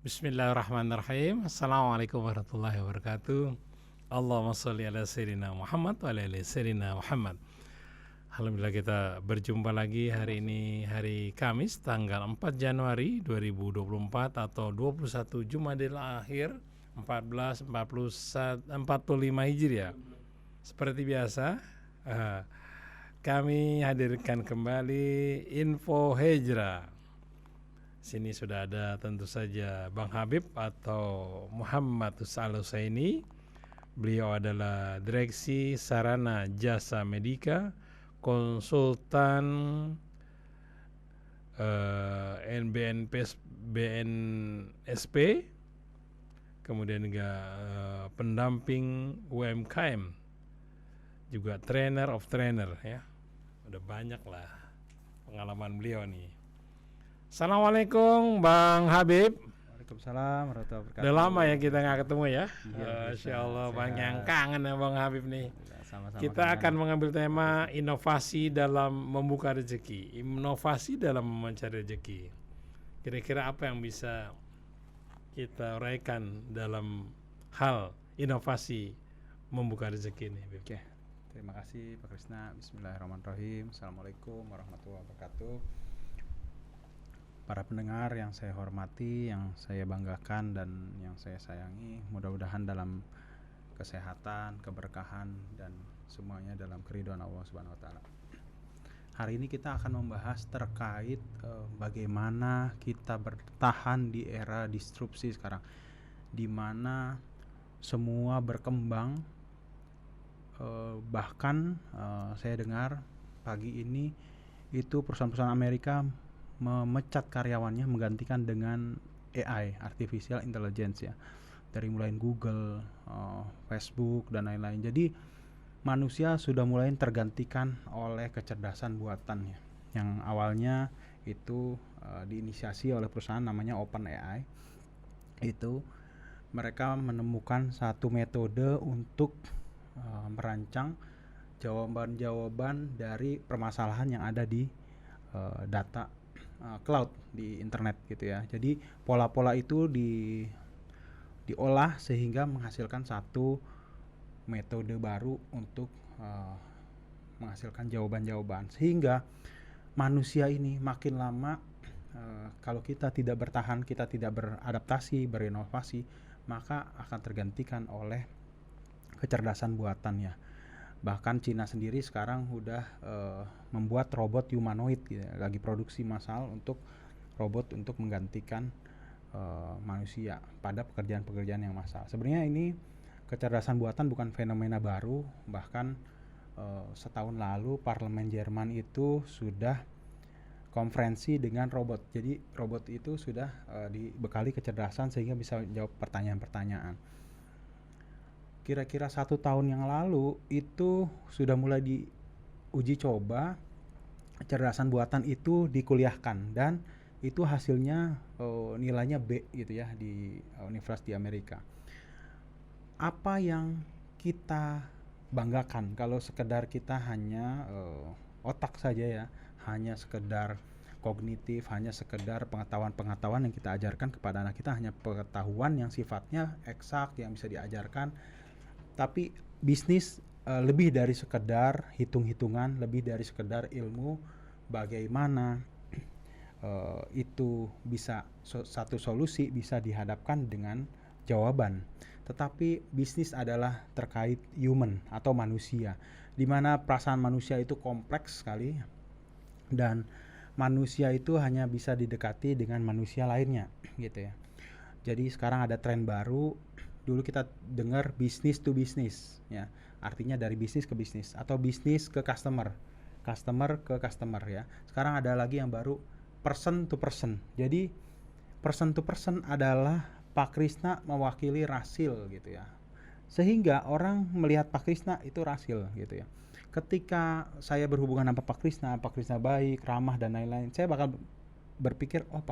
Bismillahirrahmanirrahim. Assalamualaikum warahmatullahi wabarakatuh. Allahumma sholli ala sayyidina Muhammad wa ala ali sayyidina Muhammad. Alhamdulillah kita berjumpa lagi hari ini, hari Kamis tanggal 4 Januari 2024 atau 21 Jumadil Akhir 1445 Hijriah. Seperti biasa, kami hadirkan kembali Info Hijrah. Sini sudah ada tentu saja Bang Habib atau Muhammad Al-Husaini. Beliau adalah Direksi Sarana Jasa Medika, konsultan BNSP, kemudian juga pendamping UMKM, juga trainer of trainer ya. Udah banyak lah pengalaman beliau nih. Assalamualaikum Bang Habib. Waalaikumsalam warahmatullahi wabarakatuh. Udah lama ya kita nggak ketemu ya. Iya, Insya Allah sehat. Bang yang kangen ya Bang Habib nih. Sama-sama Kita kangen. akan mengambil tema inovasi dalam membuka rezeki, inovasi dalam mencari rezeki. Kira-kira apa yang bisa kita uraikan dalam hal inovasi membuka rezeki ini, Bib? Oke, terima kasih Pak Krisna. Bismillahirrahmanirrahim. Assalamualaikum warahmatullahi wabarakatuh. Para pendengar yang saya hormati, yang saya banggakan dan yang saya sayangi, mudah-mudahan dalam kesehatan, keberkahan dan semuanya dalam keridhaan Allah Subhanahu wa taala. Hari ini kita akan membahas terkait bagaimana kita bertahan di era disrupsi sekarang, di mana semua berkembang. Bahkan saya dengar pagi ini itu perusahaan-perusahaan Amerika memecat karyawannya menggantikan dengan AI, artificial intelligence ya, dari mulai Google, Facebook dan lain-lain. Jadi manusia sudah mulai tergantikan oleh kecerdasan buatan ya, yang awalnya itu diinisiasi oleh perusahaan namanya OpenAI. Itu mereka menemukan satu metode untuk merancang jawaban-jawaban dari permasalahan yang ada di data cloud di internet gitu ya. Jadi pola-pola itu diolah sehingga menghasilkan satu metode baru untuk menghasilkan jawaban-jawaban, sehingga manusia ini makin lama kalau kita tidak bertahan, kita tidak beradaptasi, berinovasi, maka akan tergantikan oleh kecerdasan buatan ya. Bahkan Cina sendiri sekarang udah membuat robot humanoid gitu, lagi produksi massal untuk robot untuk menggantikan manusia pada pekerjaan-pekerjaan yang massal. Sebenarnya ini kecerdasan buatan bukan fenomena baru, bahkan setahun lalu Parlemen Jerman itu sudah konferensi dengan robot. Jadi robot itu sudah dibekali kecerdasan sehingga bisa jawab pertanyaan-pertanyaan. Kira-kira 1 tahun yang lalu itu sudah mulai diuji coba kecerdasan buatan itu dikuliahkan, dan itu hasilnya nilainya B gitu ya di universitas di Amerika. Apa yang kita banggakan kalau sekedar kita hanya otak saja ya, hanya sekedar kognitif, hanya sekedar pengetahuan-pengetahuan yang kita ajarkan kepada anak kita, hanya pengetahuan yang sifatnya eksak yang bisa diajarkan. Tapi bisnis lebih dari sekedar hitung-hitungan, lebih dari sekedar ilmu bagaimana itu bisa satu solusi bisa dihadapkan dengan jawaban. Tetapi bisnis adalah terkait human atau manusia, di mana perasaan manusia itu kompleks sekali, dan manusia itu hanya bisa didekati dengan manusia lainnya gitu ya. Jadi sekarang ada tren baru. Dulu kita dengar bisnis to bisnis ya, artinya dari bisnis ke bisnis atau bisnis ke customer, customer ke customer ya. Sekarang ada lagi yang baru, person to person. Jadi person to person adalah Pak Krisna mewakili Rasil gitu ya, sehingga orang melihat Pak Krisna itu Rasil gitu ya. Ketika saya berhubungan sama Pak Krisna baik, ramah dan lain-lain, saya bakal berpikir oh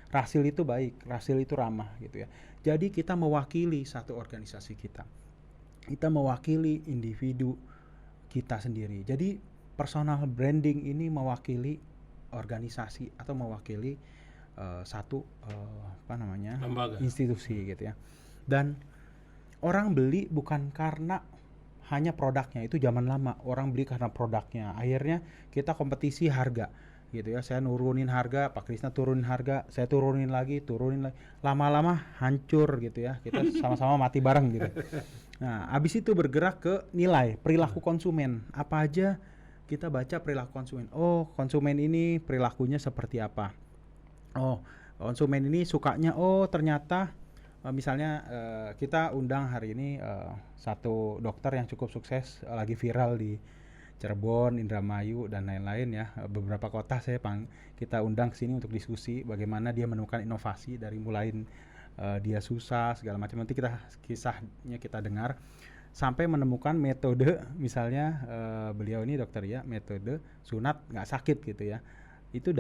Rasil itu baik, Rasil itu ramah gitu ya. Jadi kita mewakili satu organisasi kita mewakili individu kita sendiri. Jadi personal branding ini mewakili organisasi atau mewakili satu Lembaga. institusi gitu ya. Dan orang beli bukan karena hanya produknya, itu zaman lama orang beli karena produknya. Akhirnya kita kompetisi harga gitu ya. Saya nurunin harga, Pak Krisna turunin harga, saya turunin lagi. Lama-lama hancur gitu ya. Kita sama-sama mati bareng gitu. Nah, habis itu bergerak ke nilai, perilaku konsumen. Apa aja kita baca perilaku konsumen. Oh, konsumen ini perilakunya seperti apa? Oh, konsumen ini sukanya, oh ternyata misalnya kita undang hari ini satu dokter yang cukup sukses, lagi viral di Cirebon, Indramayu dan lain-lain ya. Beberapa kota kita undang ke sini untuk diskusi bagaimana dia menemukan inovasi dari mulai dia susah segala macam. Nanti kisahnya kita dengar sampai menemukan metode, misalnya beliau ini dokter ya, metode sunat nggak sakit gitu ya. Itu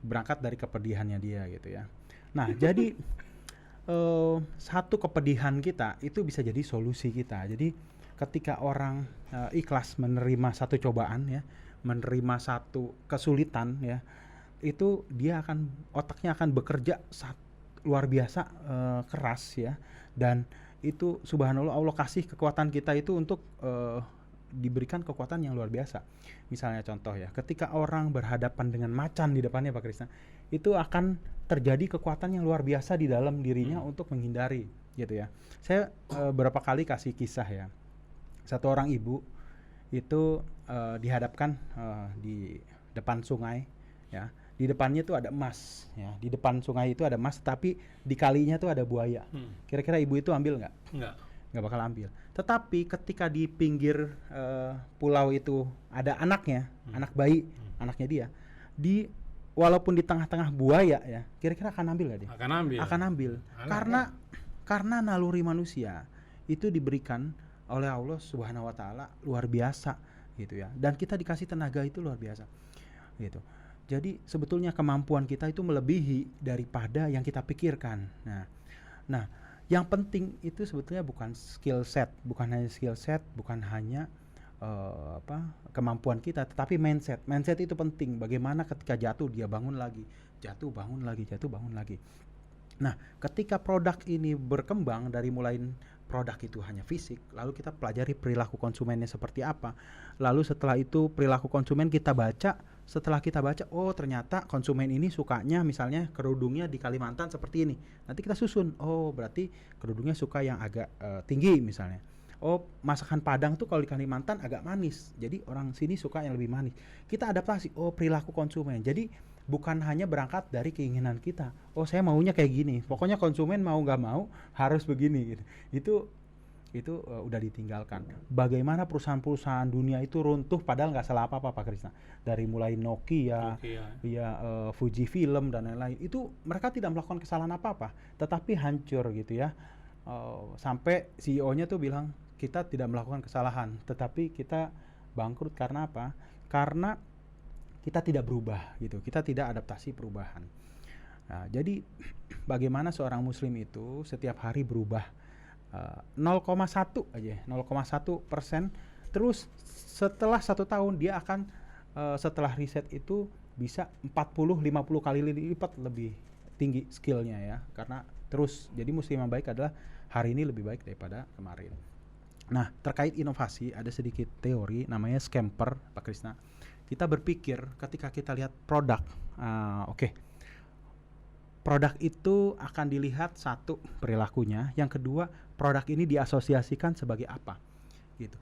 berangkat dari kepedihannya dia gitu ya. Nah, jadi satu kepedihan kita itu bisa jadi solusi kita. Jadi ketika orang ikhlas menerima satu cobaan ya, menerima satu kesulitan ya, itu otaknya akan bekerja luar biasa keras ya. Dan itu subhanallah, Allah kasih kekuatan kita itu untuk diberikan kekuatan yang luar biasa. Misalnya contoh ya, ketika orang berhadapan dengan macan di depannya Pak Krisna, itu akan terjadi kekuatan yang luar biasa di dalam dirinya untuk menghindari gitu ya. Saya berapa kali kasih kisah ya. Satu orang ibu itu dihadapkan di depan sungai ya. Di depannya tuh ada emas ya. Di depan sungai itu ada emas, tapi di kalinya tuh ada buaya. Kira-kira ibu itu ambil nggak? Nggak bakal ambil. Tetapi ketika di pinggir pulau itu ada anaknya, anak bayi, anaknya dia, walaupun di tengah-tengah buaya ya, kira-kira akan ambil nggak dia? Akan ambil. Karena naluri manusia itu diberikan oleh Allah Subhanahu Wa Taala luar biasa gitu ya. Dan kita dikasih tenaga itu luar biasa gitu. Jadi sebetulnya kemampuan kita itu melebihi daripada yang kita pikirkan. Nah, yang penting itu sebetulnya bukan skill set, bukan hanya kemampuan kita, tetapi mindset. Mindset itu penting. Bagaimana ketika jatuh dia bangun lagi, jatuh bangun lagi. Nah, ketika produk ini berkembang dari mulai produk itu hanya fisik, lalu kita pelajari perilaku konsumennya seperti apa. Lalu setelah itu perilaku konsumen kita baca. Setelah kita baca, oh ternyata konsumen ini sukanya misalnya kerudungnya di Kalimantan seperti ini. Nanti kita susun, oh berarti kerudungnya suka yang agak tinggi misalnya. Oh masakan Padang tuh kalau di Kalimantan agak manis, jadi orang sini suka yang lebih manis. Kita adaptasi, oh perilaku konsumen. Jadi bukan hanya berangkat dari keinginan kita. Oh saya maunya kayak gini. Pokoknya konsumen mau nggak mau harus begini gitu. Itu udah ditinggalkan. Bagaimana perusahaan-perusahaan dunia itu runtuh padahal nggak salah apa-apa Pak Krisna. Dari mulai Nokia. Ya Fujifilm dan lain-lain. Itu mereka tidak melakukan kesalahan apa-apa, tetapi hancur gitu ya. Sampai CEO-nya tuh bilang kita tidak melakukan kesalahan, tetapi kita bangkrut karena apa? Karena kita tidak berubah gitu. Kita tidak adaptasi perubahan. Nah, jadi bagaimana seorang muslim itu setiap hari berubah 0,1 aja, 0,1%. Terus setelah 1 tahun dia akan setelah riset itu bisa 40-50 kali lipat lebih tinggi skillnya ya. Karena terus, jadi muslim yang baik adalah hari ini lebih baik daripada kemarin. Nah, terkait inovasi ada sedikit teori namanya scamper Pak Krisna. Kita berpikir ketika kita lihat produk, produk itu akan dilihat satu perilakunya, yang kedua produk ini diasosiasikan sebagai apa gitu.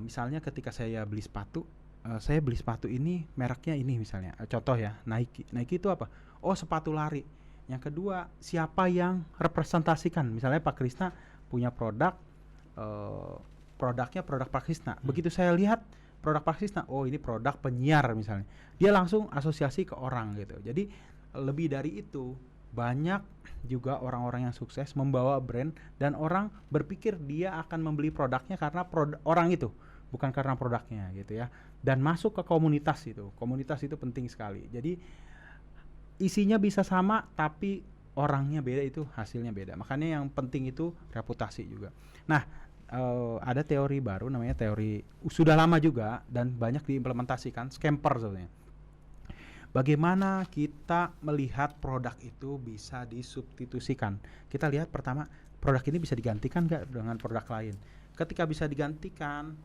Misalnya ketika saya beli sepatu ini mereknya ini misalnya, contoh ya Nike itu apa? Oh sepatu lari. Yang kedua siapa yang representasikan, misalnya Pak Krisna punya produknya produk Pak Krisna. Begitu saya lihat produk Pak Krisna, oh ini produk penyiar misalnya, dia langsung asosiasi ke orang gitu. Jadi lebih dari itu, banyak juga orang-orang yang sukses membawa brand dan orang berpikir dia akan membeli produknya karena orang itu, bukan karena produknya gitu ya. Dan masuk ke komunitas itu penting sekali. Jadi isinya bisa sama tapi orangnya beda, itu hasilnya beda. Makanya yang penting itu reputasi juga. Nah, ada teori baru namanya teori, sudah lama juga dan banyak diimplementasikan, scamper sebenarnya. Bagaimana kita melihat produk itu bisa disubstitusikan? Kita lihat pertama, produk ini bisa digantikan nggak dengan produk lain. Ketika bisa digantikan,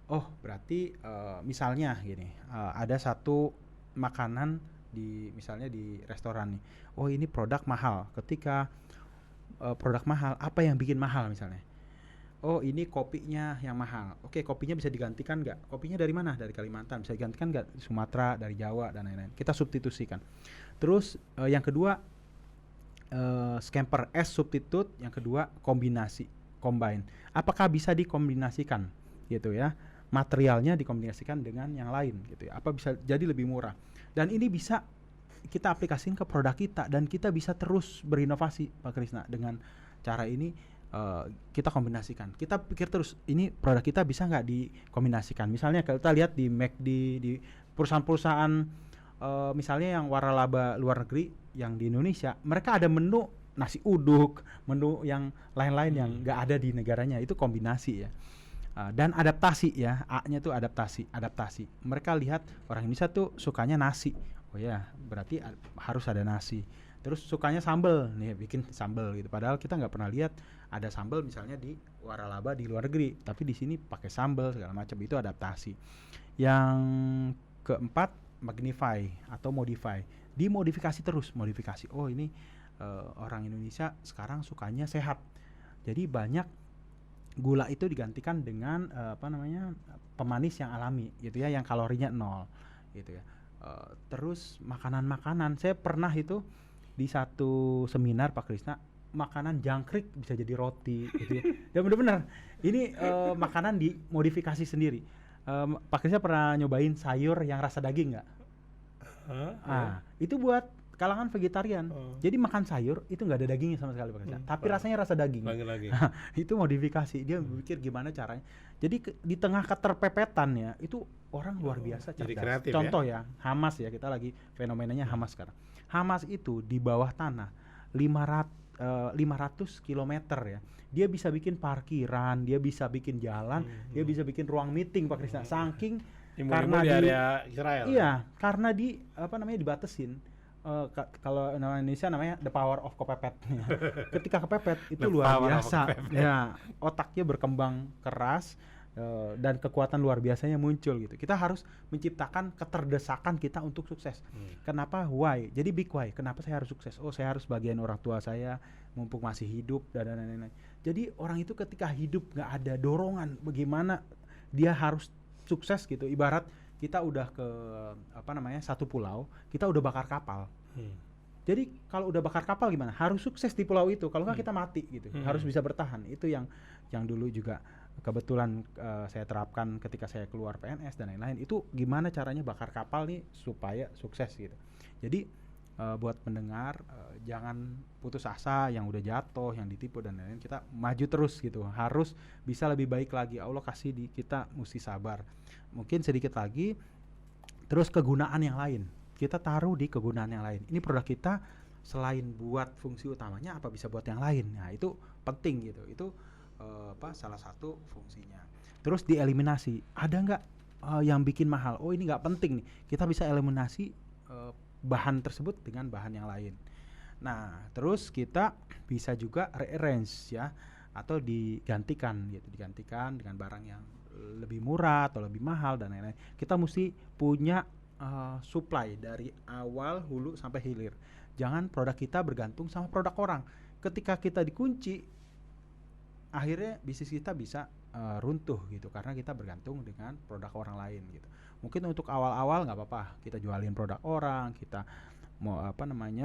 oh berarti misalnya gini, ada satu makanan misalnya di restoran nih. Oh ini produk mahal. Ketika produk mahal, apa yang bikin mahal misalnya? Oh ini kopinya yang mahal. Oke, kopinya bisa digantikan nggak? Kopinya dari mana? Dari Kalimantan. Bisa digantikan nggak? Sumatera, dari Jawa dan lain-lain. Kita substitusikan. Terus yang kedua scamper S substitute, yang kedua kombinasi, combine. Apakah bisa dikombinasikan gitu ya? Materialnya dikombinasikan dengan yang lain gitu ya. Apa bisa jadi lebih murah? Dan ini bisa kita aplikasikan ke produk kita dan kita bisa terus berinovasi Pak Krisna dengan cara ini. Kita kombinasikan, kita pikir terus ini produk kita bisa nggak dikombinasikan. Misalnya kita lihat di McD, di perusahaan-perusahaan misalnya yang waralaba luar negeri yang di Indonesia, mereka ada menu nasi uduk, menu yang lain-lain yang nggak ada di negaranya. Itu kombinasi ya. Dan adaptasi ya, A-nya tuh adaptasi. Mereka lihat orang Indonesia tuh sukanya nasi, oh ya berarti harus ada nasi. Terus sukanya sambal, nih bikin sambal gitu. Padahal kita nggak pernah lihat ada sambal misalnya di waralaba di luar negeri, tapi di sini pakai sambal segala macam. Itu adaptasi. Yang keempat, magnify atau modify. Dimodifikasi terus, modifikasi. Oh ini orang Indonesia sekarang sukanya sehat. Jadi banyak gula itu digantikan dengan pemanis yang alami gitu ya, yang kalorinya 0 gitu ya. Terus makanan-makanan, saya pernah itu di satu seminar Pak Krisna, makanan jangkrik bisa jadi roti gitu ya. Dan benar-benar ini makanan dimodifikasi sendiri. Pak Krisna pernah nyobain sayur yang rasa daging nggak? Itu buat kalangan vegetarian. Jadi makan sayur itu nggak ada dagingnya sama sekali Pak Krisna, tapi rasanya rasa daging. Lagi-lagi. Itu modifikasi. Dia berpikir gimana caranya. Jadi di tengah keterpepetan ya, itu orang luar biasa cerdas. Jadi kreatif, contoh ya, Hamas ya, kita lagi fenomenanya Hamas sekarang. Hamas itu di bawah tanah 500 km ya. Dia bisa bikin parkiran, dia bisa bikin jalan, dia bisa bikin ruang meeting Pak Krisna. Saking karena di area Israel. Iya, karena dibatasin. Kalau nama Indonesia namanya the power of kepepet. Ketika kepepet itu luar biasa. Ya, otaknya berkembang keras. Dan kekuatan luar biasanya muncul gitu. Kita harus menciptakan keterdesakan kita untuk sukses. Kenapa? Why? Jadi big why. Kenapa saya harus sukses? Oh, saya harus bagian orang tua saya mumpung masih hidup dan lain-lain. Jadi orang itu ketika hidup nggak ada dorongan bagaimana dia harus sukses gitu. Ibarat kita udah ke satu pulau, kita udah bakar kapal. Jadi kalau udah bakar kapal gimana? Harus sukses di pulau itu. Kalau nggak kita mati gitu. Harus bisa bertahan. Itu yang dulu juga kebetulan saya terapkan ketika saya keluar PNS dan lain-lain. Itu gimana caranya bakar kapal nih supaya sukses gitu. Jadi buat pendengar jangan putus asa yang udah jatuh, yang ditipu dan lain-lain. Kita maju terus gitu. Harus bisa lebih baik lagi. Allah kasih di kita mesti sabar. Mungkin sedikit lagi. Terus kegunaan yang lain. Kita taruh di kegunaan yang lain. Ini produk kita selain buat fungsi utamanya apa bisa buat yang lain. Nah, itu penting gitu. Itu salah satu fungsinya. Terus dieliminasi. Ada nggak yang bikin mahal? Oh, ini nggak penting nih. Kita bisa eliminasi bahan tersebut dengan bahan yang lain. Nah, terus kita bisa juga rearrange ya, atau digantikan gitu, digantikan dengan barang yang lebih murah atau lebih mahal dan lain-lain. Kita mesti punya supply dari awal hulu sampai hilir. Jangan produk kita bergantung sama produk orang. Ketika kita dikunci, akhirnya bisnis kita bisa runtuh gitu karena kita bergantung dengan produk orang lain gitu. Mungkin untuk awal-awal nggak apa-apa, kita jualin produk orang, kita mau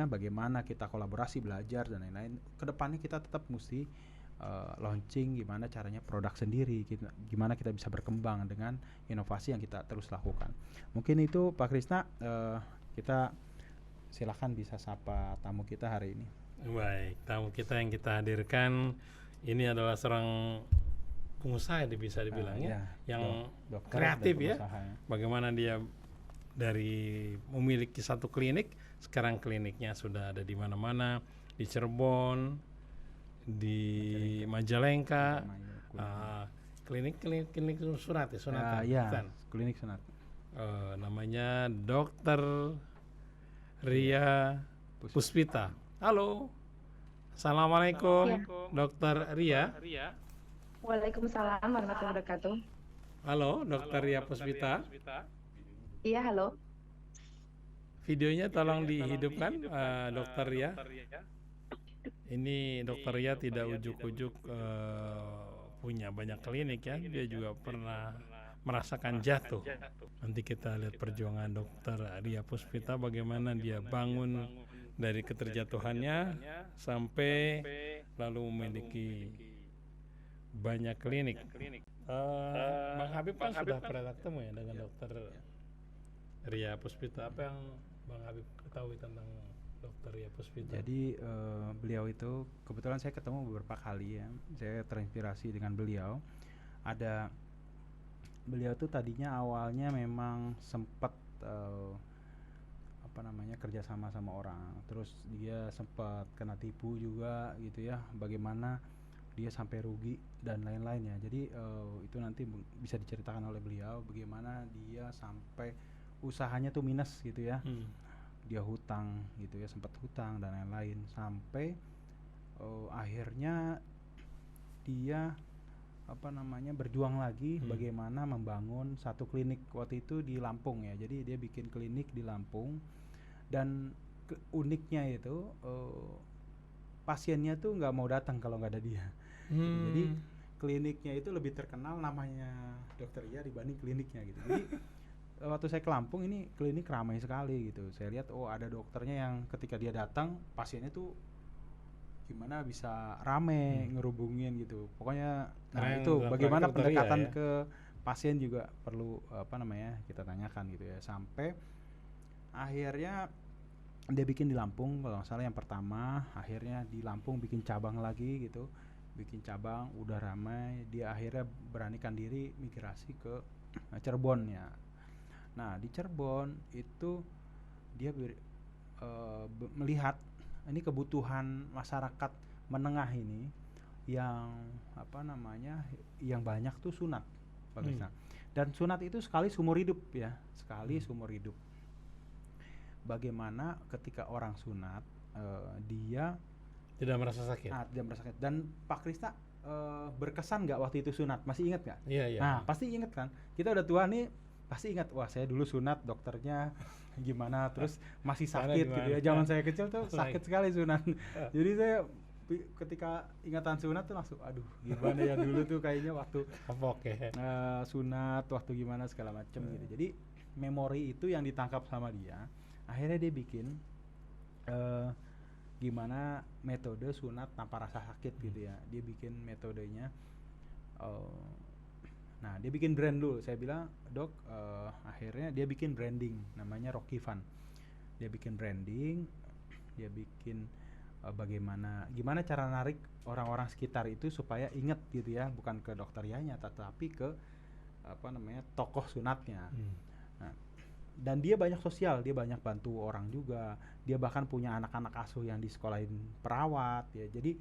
bagaimana kita kolaborasi, belajar dan lain-lain. Kedepannya kita tetap mesti launching gimana caranya produk sendiri, gimana kita bisa berkembang dengan inovasi yang kita terus lakukan. Mungkin itu Pak Krisna, kita silakan bisa sapa tamu kita hari ini. Baik, tamu kita yang kita hadirkan ini adalah seorang pengusaha bisa dibilang yang kreatif ya. Bagaimana dia dari memiliki satu klinik, sekarang kliniknya sudah ada di mana-mana, di Cirebon, di Majalengka, klinik Sunat ya, klinik Sunat. Namanya Dokter Ria Puspita. Halo, assalamualaikum, Ya, Dokter Ria. Waalaikumsalam warahmatullahi wabarakatuh. Halo, Dokter Ria Puspita. Iya, halo. Videonya tolong dihidupkan, Dokter Ria. Ini Dokter Ria tidak ujuk-ujuk punya banyak klinik ya. Dia juga pernah merasakan jatuh. Nanti kita lihat perjuangan Dokter Ria Puspita, bagaimana dia bangun dari keterjatuhannya sampai lalu memiliki banyak klinik. Bang Habib kan sudah pernah ketemu ya dengan Dokter Ria Puspita. Apa yang Bang Habib ketahui tentang Dokter Ria Puspita? Jadi beliau itu kebetulan saya ketemu beberapa kali ya. Saya terinspirasi dengan beliau. Beliau tuh tadinya awalnya memang sempat kerjasama sama orang. Terus dia sempat kena tipu juga gitu ya. Bagaimana dia sampai rugi dan lain-lain ya. Jadi itu nanti bisa diceritakan oleh beliau bagaimana dia sampai usahanya tuh minus gitu ya. Dia hutang gitu ya, sempat hutang dan lain-lain sampai akhirnya dia berjuang lagi bagaimana membangun satu klinik waktu itu di Lampung ya. Jadi dia bikin klinik di Lampung dan uniknya itu pasiennya tuh nggak mau datang kalau nggak ada dia. Jadi kliniknya itu lebih terkenal namanya Dokter Ria dibanding kliniknya gitu. Jadi waktu saya ke Lampung ini klinik ramai sekali gitu. Saya lihat ada dokternya yang ketika dia datang pasiennya tuh gimana bisa rame ngerubungin gitu. Pokoknya itu bagaimana pendekatan ke pasien juga perlu kita tanyakan gitu ya. Sampai akhirnya dia bikin di Lampung kalau nggak salah yang pertama, akhirnya di Lampung bikin cabang lagi gitu. Bikin cabang udah ramai, dia akhirnya beranikan diri migrasi ke Cirebon ya. Nah di Cirebon itu dia melihat ini kebutuhan masyarakat menengah ini yang yang banyak tuh sunat, dan sunat itu sekali seumur hidup ya, seumur hidup. Bagaimana ketika orang sunat dia tidak merasa sakit. Tidak merasa sakit. Dan Pak Krista berkesan nggak waktu itu sunat? Masih ingat nggak? Iya. Nah pasti ingat kan? Kita udah tua nih pasti ingat. Wah saya dulu sunat dokternya gimana, terus masih sakit gitu ya. Zaman saya kecil tuh sakit sekali sunat. Jadi saya ketika ingatan sunat tuh langsung aduh gimana ya dulu tuh kayaknya waktu sunat waktu gimana segala macam gitu. Jadi memori itu yang ditangkap sama dia. Akhirnya dia bikin gimana metode sunat tanpa rasa sakit gitu ya. Dia bikin metodenya. Nah dia bikin brand dulu. Saya bilang dok, akhirnya dia bikin branding namanya Rocky Fun. Dia bikin branding, dia bikin gimana cara narik orang-orang sekitar itu supaya inget gitu ya, bukan ke dokter Rianya tetapi ke tokoh sunatnya. Nah, dan dia banyak sosial, dia banyak bantu orang juga. Dia bahkan punya anak-anak asuh yang disekolahin perawat ya. Jadi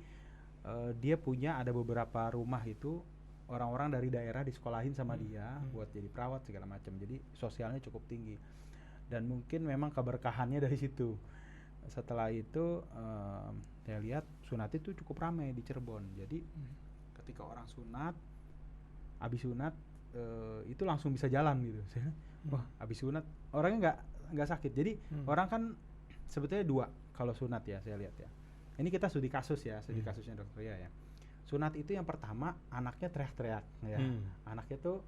dia punya ada beberapa rumah itu orang-orang dari daerah disekolahin sama dia buat jadi perawat segala macam. Jadi sosialnya cukup tinggi. Dan mungkin memang keberkahannya dari situ. Setelah itu saya lihat sunat itu cukup ramai di Cirebon. Jadi ketika orang sunat, habis sunat itu langsung bisa jalan gitu. Wah, habis sunat orangnya nggak sakit. Jadi orang kan sebetulnya dua kalau sunat ya, saya lihat ya. Ini kita studi kasus ya, studi kasusnya dokter ya. Sunat itu yang pertama anaknya teriak-teriak ya. Anaknya tuh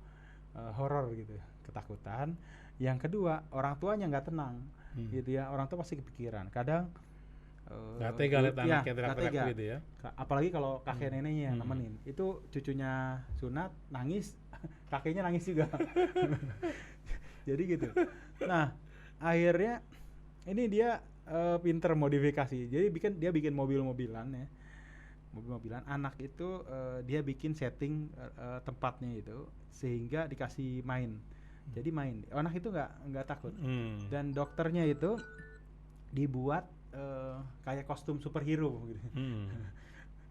horor gitu, ketakutan. Yang kedua orang tuanya nggak tenang gitu ya. Orang tua pasti kepikiran. Kadang nggak tega lihat anaknya teriak-teriak gitu ya. Apalagi kalau kakek neneknya yang nemenin. Itu cucunya sunat nangis, kakeknya nangis juga. Jadi gitu. Nah akhirnya ini dia pinter modifikasi. Jadi dia bikin mobil-mobilan ya. Mobil-mobilan anak itu dia bikin setting tempatnya itu sehingga dikasih main. Jadi main. Anak itu nggak takut. Dan dokternya itu dibuat kayak kostum superhero gitu.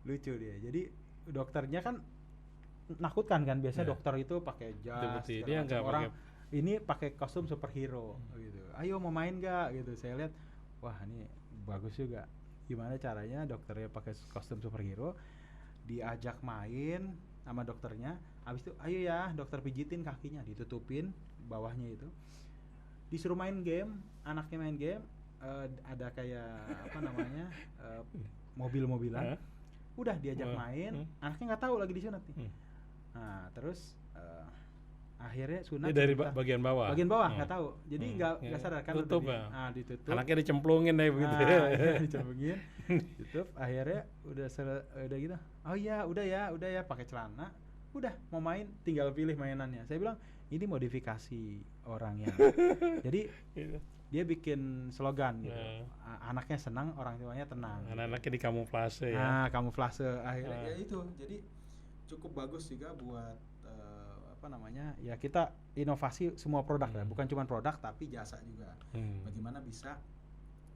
Lucu dia. Jadi dokternya kan nakutkan kan, biasanya dokter itu pakai jas. Dia nggak orang ini pakai kostum superhero gitu. Ayo mau main gak gitu. Saya lihat, wah ini bagus juga. Gimana caranya dokternya pakai kostum superhero, diajak main sama dokternya. Habis itu ayo ya dokter pijitin kakinya, ditutupin bawahnya itu. Disuruh main game, anaknya main game, ada kayak apa namanya? Mobil-mobilan. Udah diajak main, anaknya nggak tahu lagi disunat nih. Nah, terus akhirnya sunat Ini dari sebentar. bagian bawah. Bagian bawah nggak tahu. Jadi nggak sadar kan Tutup udah ya. ditutup. Anaknya dicemplungin deh begitu. Iya, dicemplungin. Tutup. Akhirnya udah gitu. Oh iya, udah ya pakai celana. Udah mau main tinggal pilih mainannya. Saya bilang ini modifikasi orangnya. Jadi dia bikin slogan gitu. Anaknya senang, orang tuanya tenang. Anak-anaknya di kamuflase ya. Nah, kamuflase akhirnya ya itu. Jadi cukup bagus juga buat apa namanya? Ya kita inovasi semua produk lah, bukan cuma produk tapi jasa juga. Bagaimana bisa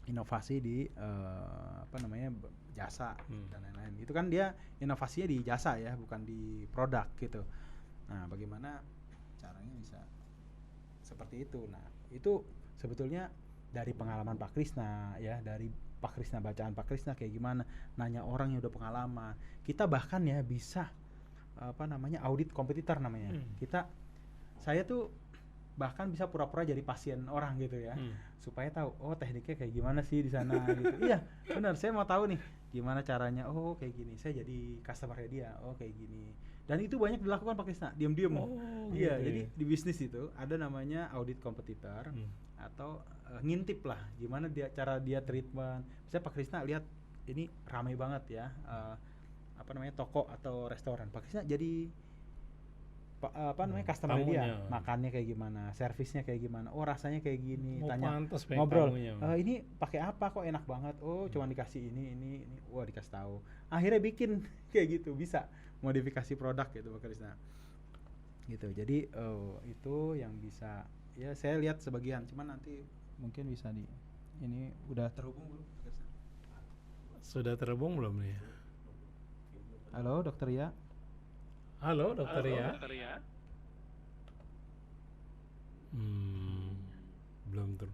inovasi di apa namanya? Jasa dan lain-lain. Itu kan dia inovasinya di jasa ya, bukan di produk gitu. Nah, bagaimana caranya bisa seperti itu. Nah, itu sebetulnya dari pengalaman Pak Krisna ya, dari Pak Krisna, bacaan Pak Krisna kayak gimana, nanya orang yang udah pengalaman. Kita bahkan ya bisa apa namanya, audit kompetitor namanya. Saya tuh bahkan bisa pura-pura jadi pasien orang gitu ya, supaya tahu oh tekniknya kayak gimana sih di sana gitu. Iya benar, saya mau tahu nih gimana caranya. Oh kayak gini, saya jadi customer-nya dia. Oh kayak gini. Dan itu banyak dilakukan Pak Krisna, diam-diam. Iya, gitu jadi ya. di bisnis itu ada namanya audit kompetitor atau ngintip lah gimana cara dia treatment. Misalnya Pak Krisna lihat ini ramai banget ya, apa namanya, toko atau restoran. Pak Krisna jadi apa namanya, customer dia, tamunya. makannya kayak gimana, servisnya kayak gimana, oh rasanya kayak gini, Oh, tanya, pantes pengen ngobrol, tamunya. ini pakai apa kok enak banget, oh cuma dikasih ini, wah dikasih tahu, akhirnya bikin kayak gitu, bisa modifikasi produk gitu Pak Krisna, gitu. Jadi itu yang bisa ya saya lihat sebagian, cuman nanti mungkin bisa ini udah terhubung belum Pak Krisna? Sudah terhubung belum nih? Halo Dokter Ya. Halo dokter ya. Belum ter.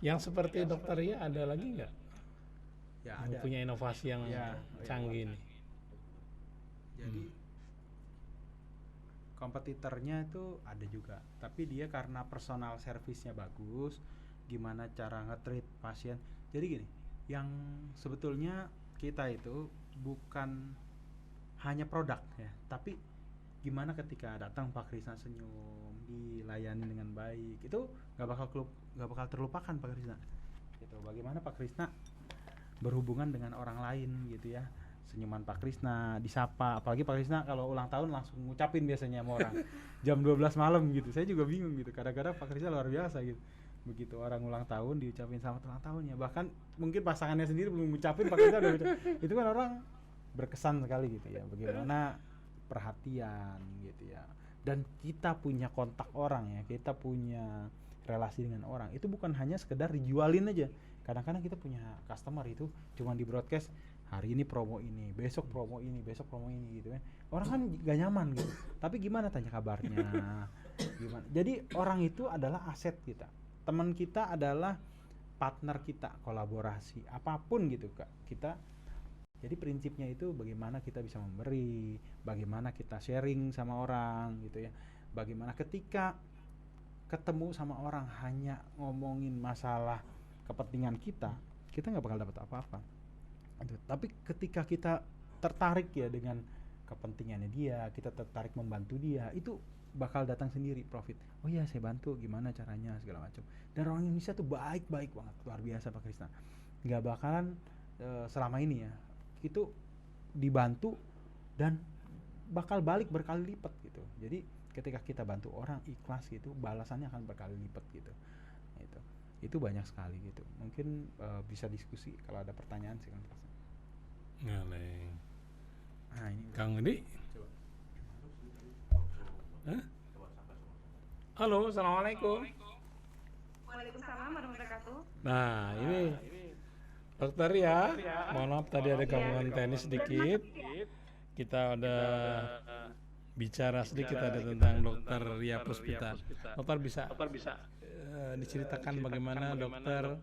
Yang seperti dokter ya ada lagi nggak? Ya Yang ada. punya inovasi yang Ya, canggih nih. Jadi kompetitornya itu ada juga, tapi dia karena personal service-nya bagus, gimana cara nge-treat pasien. Jadi gini, yang sebetulnya kita itu bukan hanya produk ya, tapi gimana ketika datang Pak Krisna senyum, dilayani dengan baik, itu nggak bakal terlupakan Pak Krisna. Gitu. Bagaimana Pak Krisna berhubungan dengan orang lain gitu ya, senyuman Pak Krisna, disapa, apalagi Pak Krisna kalau ulang tahun langsung ngucapin biasanya sama orang jam 12 malam gitu. Saya juga bingung gitu, kadang-kadang Pak Krisna luar biasa gitu, begitu orang ulang tahun diucapin selamat ulang tahunnya, bahkan mungkin pasangannya sendiri belum ngucapin Pak Krisna udah ngucapin. Itu kan orang berkesan sekali gitu ya, bagaimana perhatian gitu ya. Dan kita punya kontak orang ya, kita punya relasi dengan orang, itu bukan hanya sekedar dijualin aja. Kadang-kadang kita punya customer itu cuma di broadcast, hari ini promo ini, besok promo ini, besok promo ini gitu kan. Orang kan gak nyaman gitu. Tapi gimana tanya kabarnya? Gimana? Jadi orang itu adalah aset kita. Teman kita adalah partner kita, kolaborasi, apapun gitu Kak. Jadi prinsipnya itu bagaimana kita bisa memberi, bagaimana kita sharing sama orang gitu ya. Bagaimana ketika ketemu sama orang hanya ngomongin masalah kepentingan kita nggak bakal dapat apa-apa. Tapi ketika kita tertarik ya dengan kepentingannya dia, kita tertarik membantu dia, itu bakal datang sendiri profit. Oh iya saya bantu, gimana caranya segala macam. Dan orang Indonesia tuh baik-baik banget, luar biasa Pak Krisna. Nggak bakalan selama ini ya itu dibantu dan bakal balik berkali lipat gitu. Jadi ketika kita bantu orang ikhlas gitu, balasannya akan berkali lipat gitu. Itu banyak sekali gitu. Mungkin bisa diskusi kalau ada pertanyaan sih Kang. Ngaleng. Nah, ini Kang Edi. coba. Hah? Halo, assalamualaikum. Waalaikumsalam warahmatullahi wabarakatuh. Nah ini dokter ya, mohon maaf tadi ada gangguan teknis sedikit. Kita udah bicara sedikit ada tentang Dokter Ria Puspita. Dokter bisa diceritakan bagaimana dokter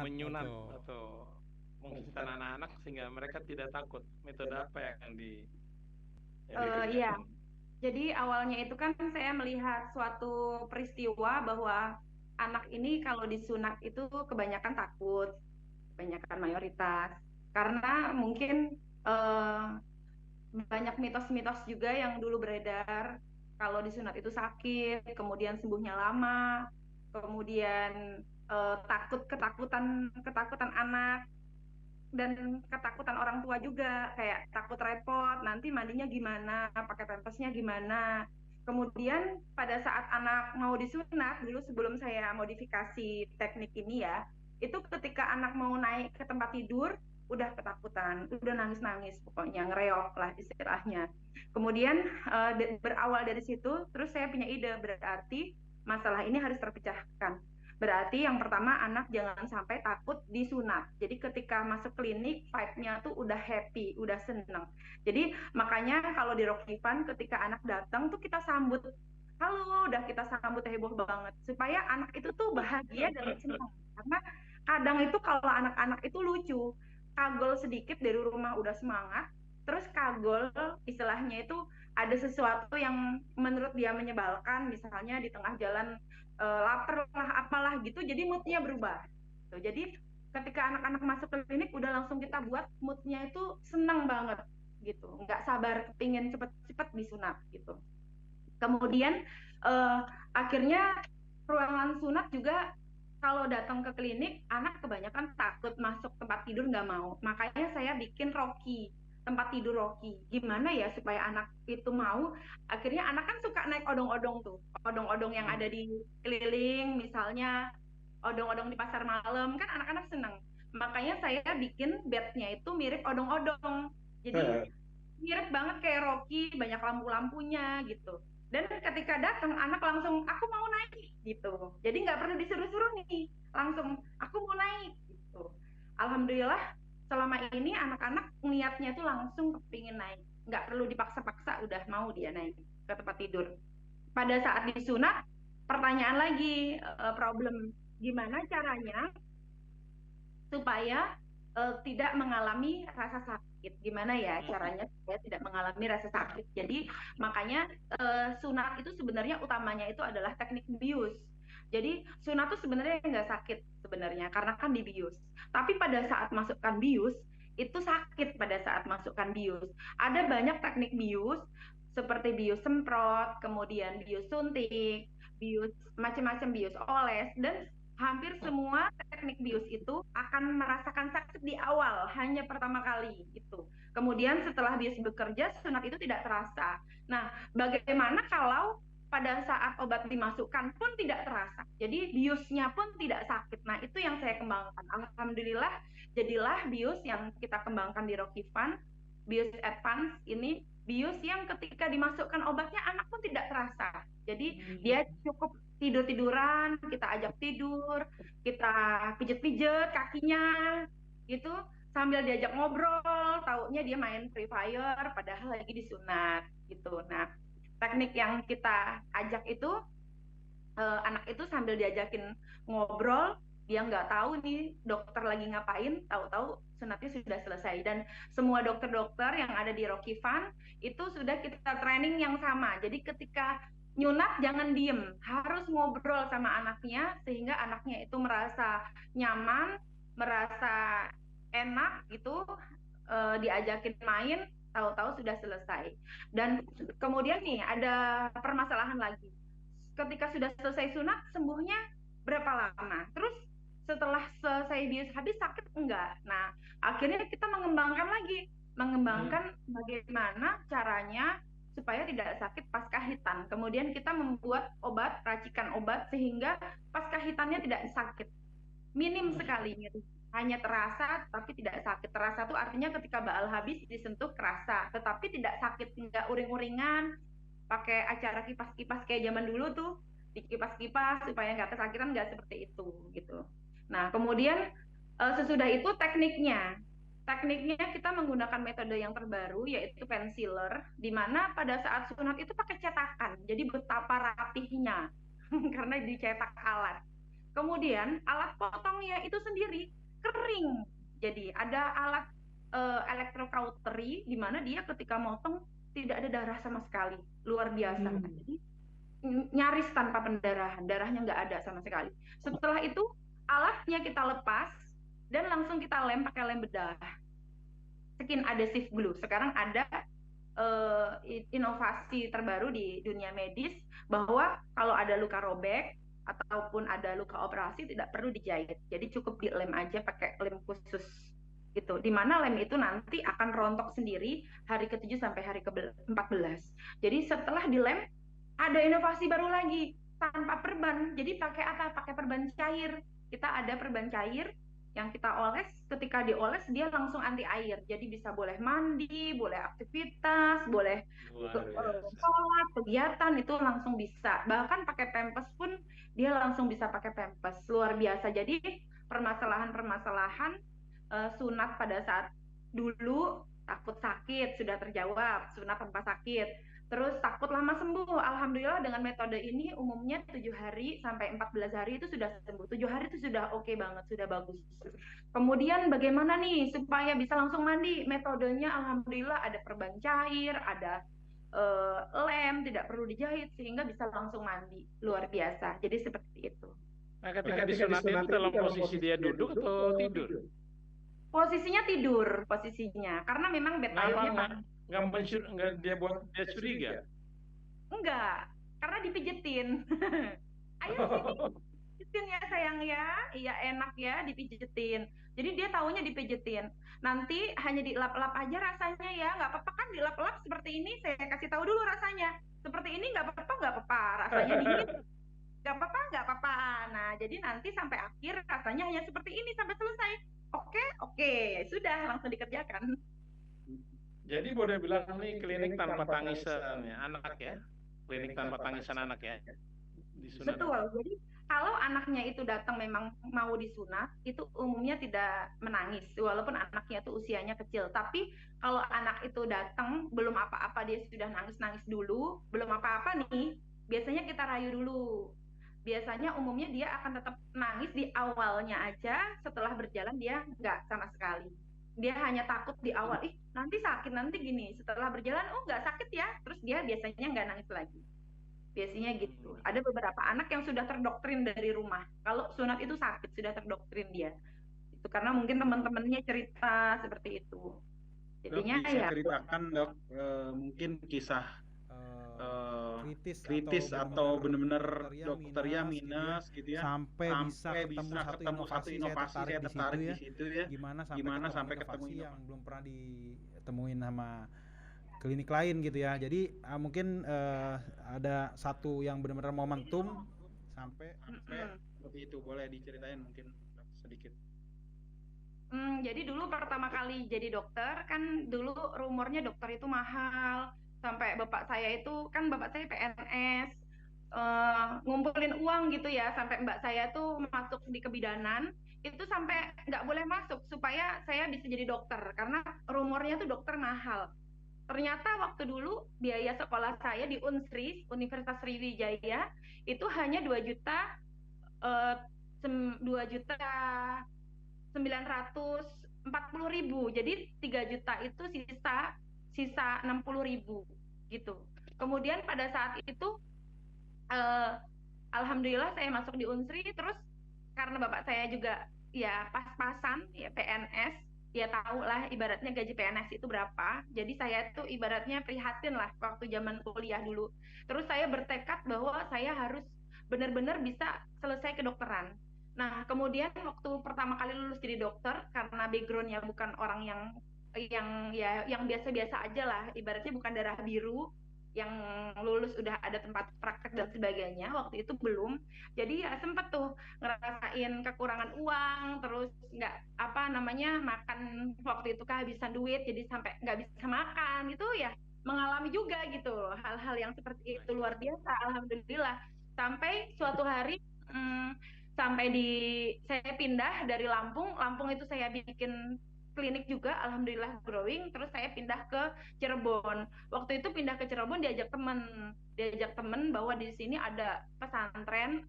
menyunat atau menghentikan anak-anak sehingga mereka tidak takut. Metode apa yang Iya, jadi awalnya itu kan saya melihat suatu peristiwa bahwa anak ini kalau disunat itu kebanyakan takut, kebanyakan mayoritas. Karena mungkin eh, banyak mitos-mitos juga yang dulu beredar kalau disunat itu sakit, kemudian sembuhnya lama, kemudian takut ketakutan anak dan ketakutan orang tua juga, kayak takut repot nanti mandinya gimana, pakai pampasnya gimana. Kemudian pada saat anak mau disunat dulu sebelum saya modifikasi teknik ini ya, itu ketika anak mau naik ke tempat tidur udah ketakutan, udah nangis-nangis, pokoknya ngereok lah istilahnya. Kemudian berawal dari situ terus saya punya ide, berarti masalah ini harus terpecahkan. Berarti yang pertama anak jangan sampai takut disunat. Jadi ketika masuk klinik vibe-nya tuh udah happy, udah seneng. Jadi makanya kalau di Rocklivan ketika anak datang tuh kita sambut, halo, udah kita sambut heboh banget supaya anak itu tuh bahagia dan senang. Karena kadang itu kalau anak-anak itu lucu, kagol sedikit dari rumah udah semangat, terus kagol istilahnya itu ada sesuatu yang menurut dia menyebalkan, misalnya di tengah jalan lapar lah apalah gitu, jadi moodnya berubah tuh. Jadi ketika anak-anak masuk ke klinik udah langsung kita buat moodnya itu senang banget gitu, nggak sabar pingin cepet-cepet disunat gitu. Kemudian akhirnya ruangan sunat juga kalau datang ke klinik anak kebanyakan takut masuk tempat tidur, nggak mau, makanya saya bikin Rocky, tempat tidur Rocky. Gimana ya supaya anak itu mau? Akhirnya anak kan suka naik odong-odong tuh, odong-odong yang ada di keliling, misalnya odong-odong di pasar malam, kan anak-anak seneng. Makanya saya bikin bednya itu mirip odong-odong. Jadi mirip banget kayak Rocky, banyak lampu-lampunya gitu. Dan ketika datang anak langsung aku mau naik gitu. Jadi nggak perlu disuruh-suruh nih, langsung aku mau naik gitu. Alhamdulillah selama ini anak-anak niatnya tuh langsung kepingin naik, nggak perlu dipaksa-paksa, udah mau dia naik ke tempat tidur. Pada saat disunat, pertanyaan lagi, problem gimana caranya supaya tidak mengalami rasa sakit. Gimana ya caranya supaya tidak mengalami rasa sakit? Jadi makanya sunat itu sebenarnya utamanya itu adalah teknik bius. Jadi sunat itu sebenarnya nggak sakit sebenarnya karena kan dibius. Tapi pada saat masukkan bius itu sakit pada saat masukkan bius. Ada banyak teknik bius seperti bius semprot, kemudian bius suntik, bius macam-macam, bius oles, dan hampir semua teknik bius itu akan merasakan sakit di awal, hanya pertama kali itu. Kemudian setelah bius bekerja, sunat itu tidak terasa. Nah, bagaimana kalau pada saat obat dimasukkan pun tidak terasa? Jadi biusnya pun tidak sakit. Nah, itu yang saya kembangkan. Alhamdulillah, jadilah bius yang kita kembangkan di Rocklivan, bius advance ini, bius yang ketika dimasukkan obatnya anak pun tidak terasa. Jadi dia cukup tidur-tiduran, kita ajak tidur, kita pijet-pijet kakinya gitu sambil diajak ngobrol, taunya dia main Free Fire padahal lagi disunat gitu. Nah, teknik yang kita ajak itu anak itu sambil diajakin ngobrol, dia nggak tahu nih dokter lagi ngapain, tahu-tahu sunatnya sudah selesai. Dan semua dokter-dokter yang ada di Rocklivan itu sudah kita training yang sama. Jadi ketika nyunat jangan diem, harus ngobrol sama anaknya sehingga anaknya itu merasa nyaman, merasa enak gitu, diajakin main, tahu-tahu sudah selesai. Dan kemudian nih ada permasalahan lagi, ketika sudah selesai sunat sembuhnya berapa lama, terus setelah selesai bius habis sakit enggak. Nah, akhirnya kita mengembangkan bagaimana caranya supaya tidak sakit pasca hitan. Kemudian kita membuat obat, racikan obat sehingga pasca hitannya tidak sakit, minim sekali gitu. Hanya terasa tapi tidak sakit. Terasa itu artinya ketika baal habis disentuh kerasa, tetapi tidak sakit, nggak uring-uringan, pakai acara kipas-kipas kayak zaman dulu tuh, di kipas-kipas supaya nggak kesakitan, nggak seperti itu gitu. Nah, kemudian sesudah itu tekniknya. Tekniknya kita menggunakan metode yang terbaru yaitu penciler, di mana pada saat sunat itu pakai cetakan. Jadi betapa rapihnya karena dicetak alat. Kemudian alat potongnya itu sendiri kering. Jadi ada alat electrocautery di mana dia ketika motong tidak ada darah sama sekali, luar biasa. Jadi nyaris tanpa pendarahan, darahnya nggak ada sama sekali. Setelah itu alatnya kita lepas dan langsung kita lem pakai lem bedah, skin adhesive glue. Sekarang ada inovasi terbaru di dunia medis bahwa kalau ada luka robek ataupun ada luka operasi tidak perlu dijahit. Jadi cukup dilem aja pakai lem khusus gitu. Dimana lem itu nanti akan rontok sendiri hari ke-7 sampai hari ke-14. Jadi setelah dilem ada inovasi baru lagi tanpa perban. Jadi pakai apa? Pakai perban cair. Kita ada perban cair yang kita oles, ketika dioles dia langsung anti air, jadi bisa boleh mandi, boleh aktivitas, boleh sholat, kegiatan itu langsung bisa, bahkan pakai pempes pun dia langsung bisa pakai pempes, luar biasa. Jadi permasalahan-permasalahan sunat pada saat dulu takut sakit sudah terjawab, sunat tanpa sakit. Terus takut lama sembuh. Alhamdulillah dengan metode ini umumnya 7 hari sampai 14 hari itu sudah sembuh. 7 hari itu sudah oke banget, sudah bagus. Kemudian bagaimana nih supaya bisa langsung mandi? Metodenya alhamdulillah ada perban cair, ada lem, tidak perlu dijahit sehingga bisa langsung mandi. Luar biasa. Jadi seperti itu. Nah, ketika disunat itu dalam posisi dia duduk atau tidur? Posisinya tidur, posisinya. Karena memang bed airnya nggak dia buat dia curiga? Enggak, karena dipijetin. Ayo sini, pijetin ya sayang ya. Iya enak ya dipijetin. Jadi dia taunya dipijetin. Nanti hanya dilap-lap aja rasanya ya. Nggak apa-apa kan dilap-lap seperti ini. Saya kasih tahu dulu rasanya. Seperti ini nggak apa-apa, nggak apa-apa. Rasanya dingin. Nggak apa-apa, nggak apa-apa. Nah, jadi nanti sampai akhir rasanya hanya seperti ini sampai selesai. Oke, sudah langsung dikerjakan. Jadi boleh bilang ini klinik tanpa tangisan ya, anak ya, klinik tanpa tangisan anak ya. Disunat. Betul. Jadi kalau anaknya itu datang memang mau disunat, itu umumnya tidak menangis, walaupun anaknya itu usianya kecil. Tapi kalau anak itu datang belum apa-apa, dia sudah nangis-nangis dulu, belum apa-apa nih, biasanya kita rayu dulu. Biasanya umumnya dia akan tetap nangis di awalnya aja, setelah berjalan dia nggak sama sekali. Dia hanya takut di awal, nanti sakit, nanti gini. Setelah berjalan, oh nggak sakit ya, terus dia biasanya nggak nangis lagi. Biasanya gitu. Ada beberapa anak yang sudah terdoktrin dari rumah. Kalau sunat itu sakit, sudah terdoktrin dia. Itu karena mungkin teman-temannya cerita seperti itu. Jadinya Dok, bisa ya ceritakan dok, mungkin kisah kritis atau benar-benar dokternya minus gitu ya, sampai bisa ketemu satu inovasi saya tertarik di situ ya. Gimana sampai ketemu yang belum pernah ditemuin sama klinik lain gitu ya. Jadi mungkin ada satu yang benar-benar momentum sampai seperti itu. Boleh diceritain mungkin sedikit. Jadi dulu pertama kali jadi dokter kan dulu rumornya dokter itu mahal, sampai bapak saya itu kan bapak saya PNS, ngumpulin uang gitu ya, sampai mbak saya tuh masuk di kebidanan itu sampai nggak boleh masuk supaya saya bisa jadi dokter karena rumornya tuh dokter mahal. Ternyata waktu dulu biaya sekolah saya di Unsri, Universitas Sriwijaya itu hanya 2.940.000. Jadi 3 juta itu sisa 60.000 gitu. Kemudian pada saat itu alhamdulillah saya masuk di Unsri, terus karena bapak saya juga ya pas-pasan ya PNS, ya tahu lah ibaratnya gaji PNS itu berapa. Jadi saya tuh ibaratnya prihatin lah waktu zaman kuliah dulu. Terus saya bertekad bahwa saya harus benar-benar bisa selesai kedokteran. Nah, kemudian waktu pertama kali lulus jadi dokter, karena backgroundnya bukan orang yang biasa-biasa aja lah, ibaratnya bukan darah biru, yang lulus udah ada tempat praktek dan sebagainya, waktu itu belum. Jadi ya sempet tuh ngerasain kekurangan uang, terus nggak makan waktu itu kehabisan duit, jadi sampai nggak bisa makan, itu ya mengalami juga gitu hal-hal yang seperti itu, luar biasa. Alhamdulillah sampai suatu hari sampai saya pindah dari Lampung itu saya bikin klinik juga, alhamdulillah growing. Terus saya pindah ke Cirebon. Waktu itu pindah ke Cirebon diajak temen bahwa di sini ada pesantren,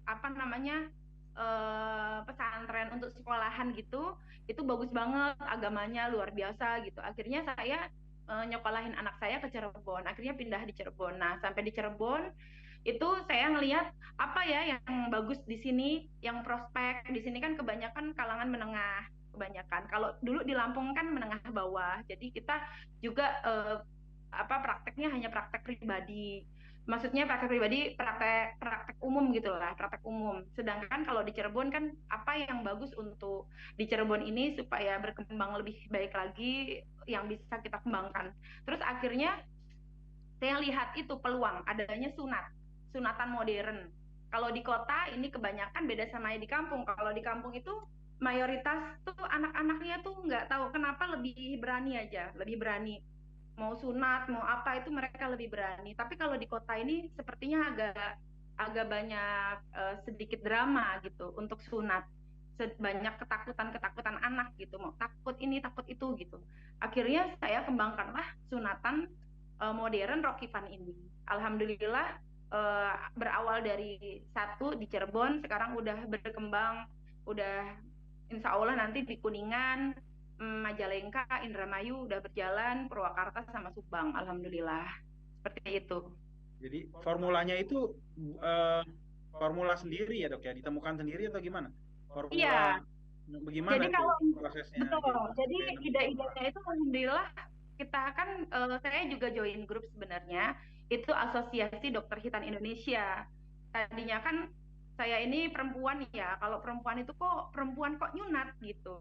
apa namanya, pesantren untuk sekolahan gitu. Itu bagus banget, agamanya luar biasa gitu. Akhirnya saya nyokolahin anak saya ke Cirebon. Akhirnya pindah di Cirebon. Nah, sampai di Cirebon itu saya ngelihat apa ya yang bagus di sini, yang prospek di sini kan kebanyakan kalangan menengah, kebanyakan. Kalau dulu di Lampung kan menengah bawah, jadi kita juga apa prakteknya hanya praktek pribadi. Maksudnya praktek pribadi, praktek praktek umum gitulah, praktek umum. Sedangkan kalau di Cirebon kan apa yang bagus untuk di Cirebon ini supaya berkembang lebih baik lagi yang bisa kita kembangkan. Terus akhirnya saya lihat itu peluang adanya sunatan modern. Kalau di kota ini kebanyakan beda sama yang di kampung. Kalau di kampung itu mayoritas tuh anak-anaknya tuh nggak tahu kenapa lebih berani aja, lebih berani mau sunat, mau apa itu mereka lebih berani. Tapi kalau di kota ini sepertinya agak agak banyak sedikit drama gitu untuk sunat. Banyak ketakutan-ketakutan anak gitu, mau takut ini, takut itu gitu. Akhirnya saya kembangkanlah sunatan modern Rocky Van ini. Alhamdulillah berawal dari satu di Cirebon, sekarang udah berkembang, udah insya Allah nanti di Kuningan, Majalengka, Indramayu udah berjalan, Purwakarta sama Subang, alhamdulillah. Seperti itu. Jadi formulanya itu eh, formula sendiri ya dok ya, ditemukan sendiri atau gimana? Formula Iya, bagaimana jadi itu kalau prosesnya betul, jadi jadi sampai nemu formula? ide-idenya itu alhamdulillah kita kan saya juga join grup sebenarnya itu Asosiasi Dokter Hitan Indonesia. Tadinya kan saya ini perempuan ya, kalau perempuan itu kok perempuan kok nyunat gitu.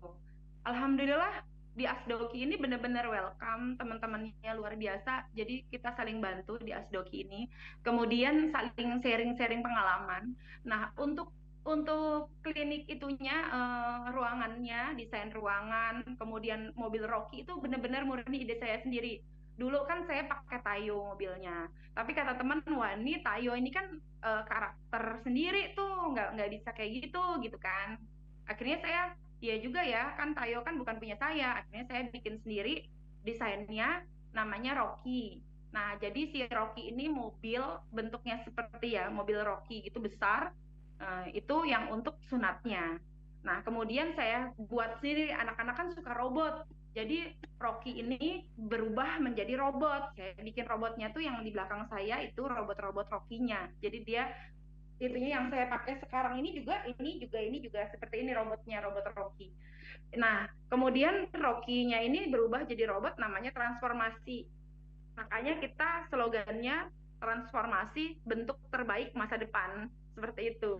Alhamdulillah di Asdoki ini benar-benar welcome, teman-temannya luar biasa. Jadi kita saling bantu di Asdoki ini. Kemudian saling sharing-sharing pengalaman. Nah, untuk klinik itunya, ruangannya, desain ruangan, kemudian mobil Rocky itu benar-benar murni ide saya sendiri. Dulu kan saya pakai Tayo mobilnya, tapi kata teman, wah ini Tayo ini kan karakter sendiri tuh, nggak bisa kayak gitu gitu kan. Akhirnya saya, ya juga ya, kan Tayo kan bukan punya saya. Akhirnya saya bikin sendiri desainnya, namanya Rocky. Nah, jadi si Rocky ini mobil bentuknya seperti ya mobil Rocky gitu besar. Itu yang untuk sunatnya. Nah, kemudian saya buat sendiri, anak-anak kan suka robot. Jadi Rocky ini berubah menjadi robot. Saya bikin robotnya tuh yang di belakang saya itu robot-robot Rocky-nya. Jadi dia itunya yang saya pakai sekarang ini juga seperti ini robotnya, robot Rocky. Nah, kemudian Rocky-nya ini berubah jadi robot namanya transformasi. Makanya kita slogannya transformasi bentuk terbaik masa depan, seperti itu.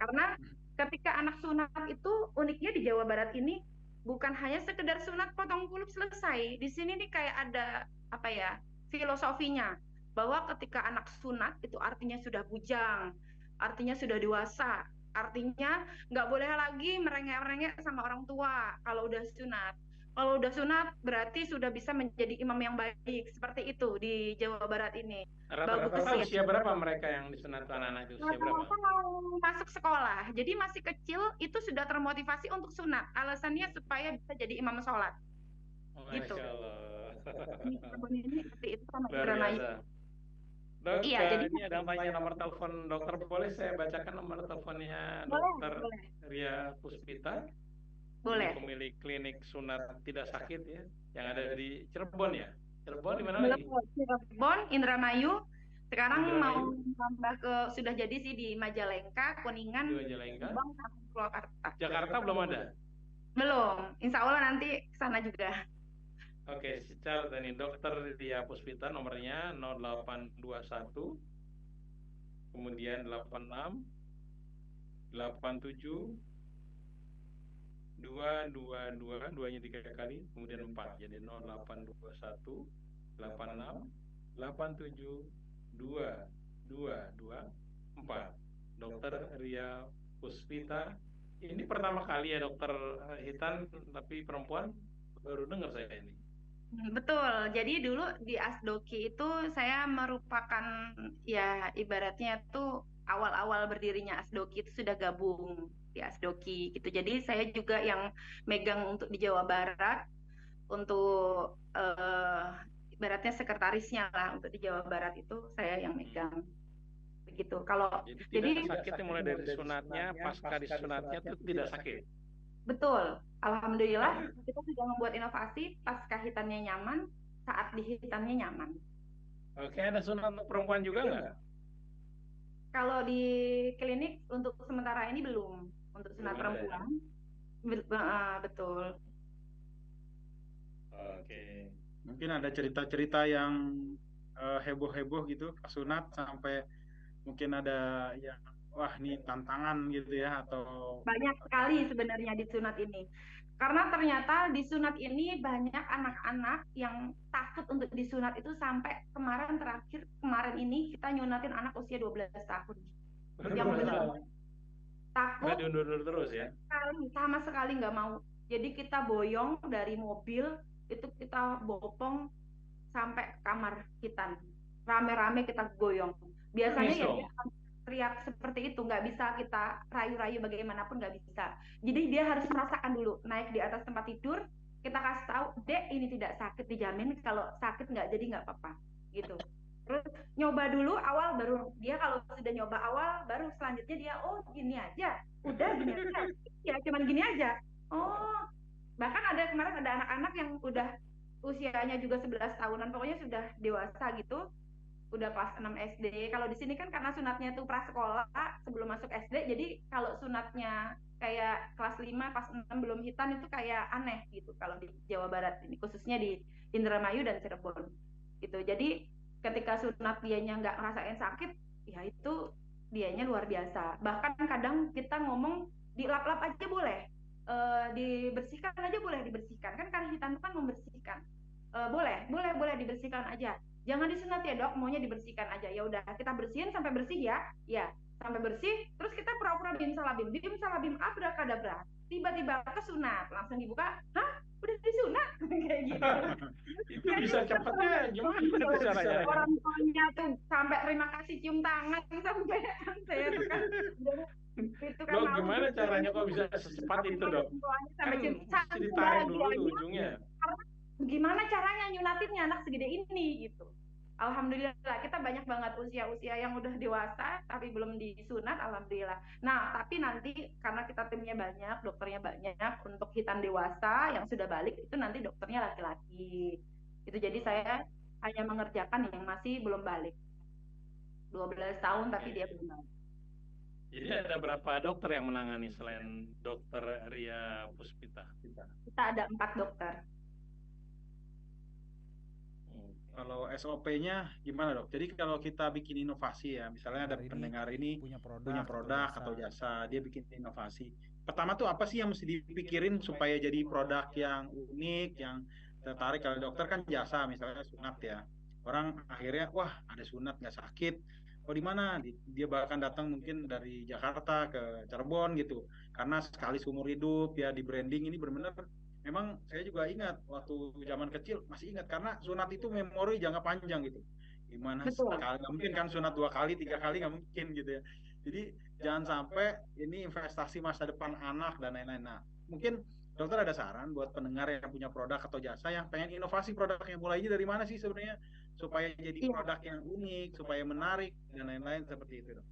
Karena ketika anak sunat itu uniknya di Jawa Barat ini bukan hanya sekedar sunat potong kulit selesai. Di sini nih kayak ada apa ya, filosofinya bahwa ketika anak sunat itu artinya sudah bujang, artinya sudah dewasa, artinya nggak boleh lagi merengek-merengek sama orang tua kalau udah sunat. Kalau udah sunat berarti sudah bisa menjadi imam yang baik. Seperti itu di Jawa Barat ini. Rata-rata Bagus ya. usia berapa mereka yang disunat anak-anak itu? Usia berapa? Rata-rata mau masuk sekolah. Jadi masih kecil itu sudah termotivasi untuk sunat. Alasannya supaya bisa jadi imam sholat. Gitu. Masya Allah. Ini seperti itu sama Luar Indramayu. biasa. Dok, Iya, jadi ini ada yang tanya nomor telepon dokter. Boleh saya bacakan nomor teleponnya dokter boleh. Ria Puspita? Boleh. Ini pemilik klinik sunat tidak sakit ya, yang ada di Cirebon ya. Cirebon di mana Belum lagi? Cirebon, Indramayu. Sekarang mau Indramayu, tambah ke sudah jadi sih di Majalengka, di Kuningan, Majalengka. Subang, sama Purwakarta. Jakarta belum ada. Belum. Insya Allah nanti ke sana juga. Oke, secara tadi dokter Ria Puspita nomornya 0821 kemudian 86 87 222 duanya 3 kali kemudian 4 jadi 0821 86 87 222 4. Dokter Ria Puspita. Ini pertama kali ya dokter Hitan tapi perempuan, baru dengar saya ini. Betul. Jadi dulu di Asdoki itu saya merupakan ya ibaratnya tuh awal-awal berdirinya Asdoki itu sudah gabung. di Asdoki gitu. Jadi saya juga yang megang untuk di Jawa Barat untuk ibaratnya sekretarisnya lah untuk di Jawa Barat itu saya yang megang begitu. Kalau Jadi jadi tidak sakitnya mulai dari sunatnya, pasca disunatnya itu tidak sakit. betul, alhamdulillah kita sudah membuat inovasi pasca hitannya nyaman, saat di hitannya nyaman. Oke, ada sunat untuk perempuan juga nggak? Kalau di klinik untuk sementara ini belum untuk sunat Belum ada ya? perempuan. Betul. Oke. Mungkin ada cerita-cerita yang heboh-heboh gitu pas sunat sampai mungkin ada yang wah nih tantangan gitu ya atau Banyak sekali sebenarnya di sunat ini. Karena ternyata di sunat ini banyak anak-anak yang takut untuk disunat itu sampai kemarin ini kita nyunatin anak usia 12 tahun. Yang benar-benar takut Nggak diundur-undur terus ya? sama sekali nggak mau. Jadi kita boyong dari mobil, itu kita bopong sampai kamar hitan. Rame-rame kita goyong. Biasanya Nangis ya dong. dia akan teriak seperti itu, nggak bisa kita rayu-rayu bagaimanapun nggak bisa. Jadi dia harus merasakan dulu, naik di atas tempat tidur, kita kasih tahu, Dek ini tidak sakit, dijamin kalau sakit nggak jadi nggak apa-apa, gitu. Terus nyoba dulu awal, baru dia kalau sudah nyoba awal, baru selanjutnya dia, oh gini aja, udah gini aja, ya cuman gini aja. Oh, bahkan ada kemarin ada anak-anak yang udah usianya juga 11 tahunan, pokoknya sudah dewasa gitu, udah kelas 6 SD. Kalau di sini kan karena sunatnya itu prasekolah sebelum masuk SD, jadi kalau sunatnya kayak kelas 5, kelas 6 belum hitan itu kayak aneh gitu kalau di Jawa Barat ini, khususnya di Indramayu dan Cirebon gitu. Jadi ketika sunat dianya nggak ngerasain sakit, ya itu dianya luar biasa. Bahkan kadang kita ngomong dilap-lap aja boleh, dibersihkan aja boleh, dibersihkan kan karena hitam itu kan membersihkan. Boleh dibersihkan aja, jangan disunat ya dok, maunya dibersihkan aja. Ya udah kita bersihin sampai bersih ya sampai bersih. Terus kita pura-pura bim salabim abrakadabra, tiba-tiba kesunat langsung dibuka, hah udah disunat kayak gitu. Itu Jadi bisa cepatnya gimana itu caranya? orang tuanya tuh sampai terima kasih cium tangan sampai saya tuh kan itu kan Dok, malu gimana caranya kok bisa secepat itu dok? sampai Kan cium mesti ditarik dulu tuh ujungnya. karena gimana caranya nyunatinnya anak segede ini gitu. Alhamdulillah kita banyak banget usia-usia yang udah dewasa tapi belum disunat, alhamdulillah. Nah, tapi nanti karena kita timnya banyak, dokternya banyak, untuk hitan dewasa yang sudah balik itu nanti dokternya laki-laki. Itu jadi saya hanya mengerjakan yang masih belum balik. 12 tahun tapi dia belum balik. Jadi ada berapa dokter yang menangani selain dokter Ria Puspita? Kita ada 4 dokter. kalau SOP-nya gimana dok? Jadi kalau kita bikin inovasi ya, misalnya ada pendengar ini punya produk atau jasa, dia bikin inovasi. Pertama tuh apa sih yang mesti dipikirin supaya jadi produk yang unik, yang tertarik? Kalau dokter kan jasa, misalnya sunat ya. Orang akhirnya, wah ada sunat nggak sakit. Oh di mana? Dia bahkan datang mungkin dari Jakarta ke Cirebon gitu. Karena sekali seumur hidup ya di branding ini benar-benar. Memang saya juga ingat waktu zaman kecil masih ingat karena sunat itu memori jangka panjang gitu. Gimana Betul. sekali nggak mungkin kan sunat 2 kali 3 kali nggak mungkin gitu ya. Jadi jangan sampai ini investasi masa depan anak dan lain-lain. Nah mungkin dokter ada saran buat pendengar yang punya produk atau jasa yang pengen inovasi produknya, mulainya dari mana sih sebenarnya supaya jadi produk yang unik, supaya menarik dan lain-lain seperti itu dok.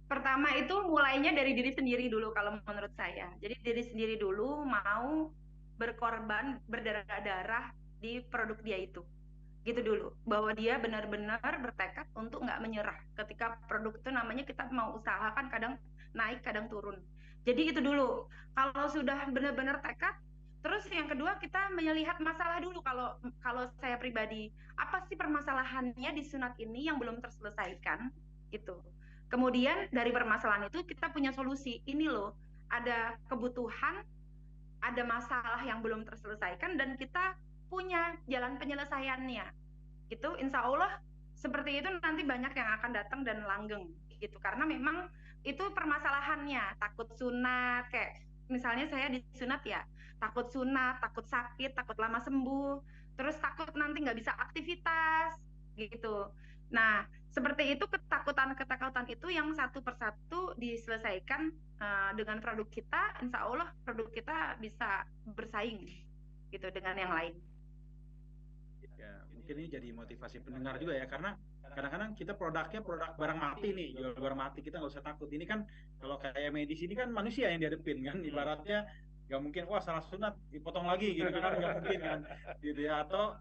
Pertama itu mulainya dari diri sendiri dulu kalau menurut saya. Jadi diri sendiri dulu mau berkorban, berdarah-darah di produk dia itu. Gitu dulu. Bahwa dia benar-benar bertekad untuk nggak menyerah. Ketika produk itu namanya kita mau usahakan kadang naik, kadang turun. Jadi itu dulu. Kalau sudah benar-benar tekad, terus yang kedua kita melihat masalah dulu. Kalau saya pribadi, apa sih permasalahannya di sunat ini yang belum terselesaikan? Gitu. Kemudian dari permasalahan itu kita punya solusi. Ini loh, ada kebutuhan, ada masalah yang belum terselesaikan dan kita punya jalan penyelesaiannya. Gitu, insya Allah seperti itu nanti banyak yang akan datang dan langgeng gitu. Karena memang itu permasalahannya, takut sunat kayak misalnya saya disunat ya, takut sunat, takut sakit, takut lama sembuh, terus takut nanti nggak bisa aktivitas gitu. Nah, seperti itu ketakutan-ketakutan itu yang satu persatu diselesaikan dengan produk kita, insya Allah produk kita bisa bersaing gitu dengan yang lain. Ya, mungkin ini jadi motivasi pendengar juga ya, karena kadang-kadang kita produknya produk barang mati nih, jual barang mati, kita nggak usah takut. Ini kan kalau kayak medis ini kan manusia yang dihadapin kan, ibaratnya nggak mungkin wah salah sunat dipotong lagi gitu kan, nggak mungkin kan, gitu ya. Atau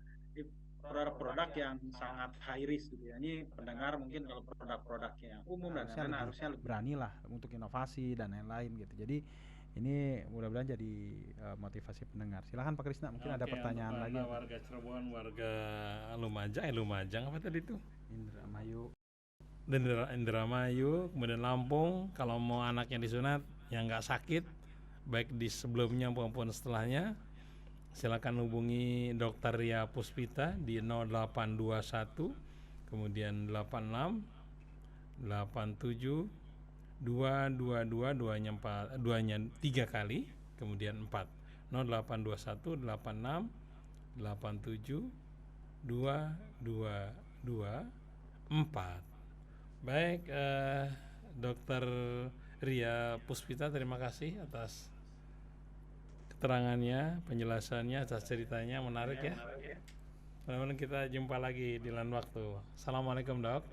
produk-produk yang sangat high risk gitu ya. Ini pendengar mungkin kalau produk-produknya umum dan lain-lain harusnya lebih beranilah untuk inovasi dan lain-lain gitu. Jadi ini mudah-mudahan jadi motivasi pendengar. Silakan Pak Krisna, mungkin ada pertanyaan lagi. Warga Cirebon, warga Lumajang apa tadi itu? Indramayu, kemudian Lampung, kalau mau anaknya disunat yang nggak sakit, baik di sebelumnya maupun setelahnya, silakan hubungi Dr. Ria Puspita di 0821, kemudian 86, 87, 222, duanya 3 kali, kemudian 4, 0821, 86, 87, 222, 4. Baik, Dr. Ria Puspita, terima kasih atas keterangannya, penjelasannya, atas ceritanya, menarik ya. Mudah-mudahan kita jumpa lagi di lain waktu. Assalamualaikum, Dok.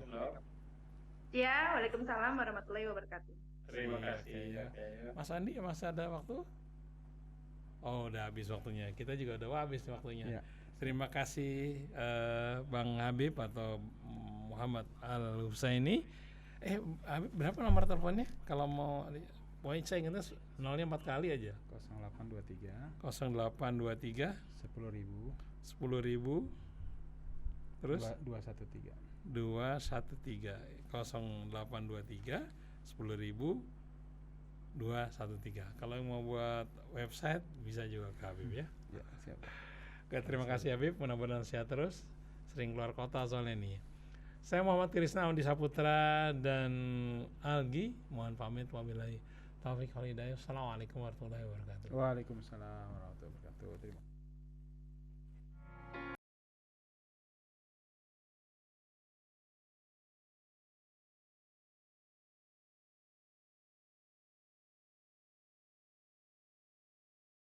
Ya, waalaikumsalam warahmatullahi wabarakatuh. Terima kasih. Ya. Mas Andi, masih ada waktu? Oh, udah habis waktunya. Kita juga udah habis waktunya. Ya. Terima kasih Bang Habib atau Muhammad Al Husaini. Habib, berapa nomor teleponnya? Kalau mau, pokoknya saya ingatnya nolnya 4 kali aja. 0823 0823 10.000 terus 213 0823 10.000 213. Kalau yang mau buat website bisa juga ke Habib ya. Ya, siap. Oke, terima kasih Habib, mudah-mudahan sehat terus. Sering keluar kota soalnya nih. Saya Muhammad Krisna Andi Saputra dan Algi mohon pamit, wabillahi taufiq wal hidayah. Assalamualaikum warahmatullahi wabarakatuh. Waalaikumsalam warahmatullahi wabarakatuh. Terima kasih.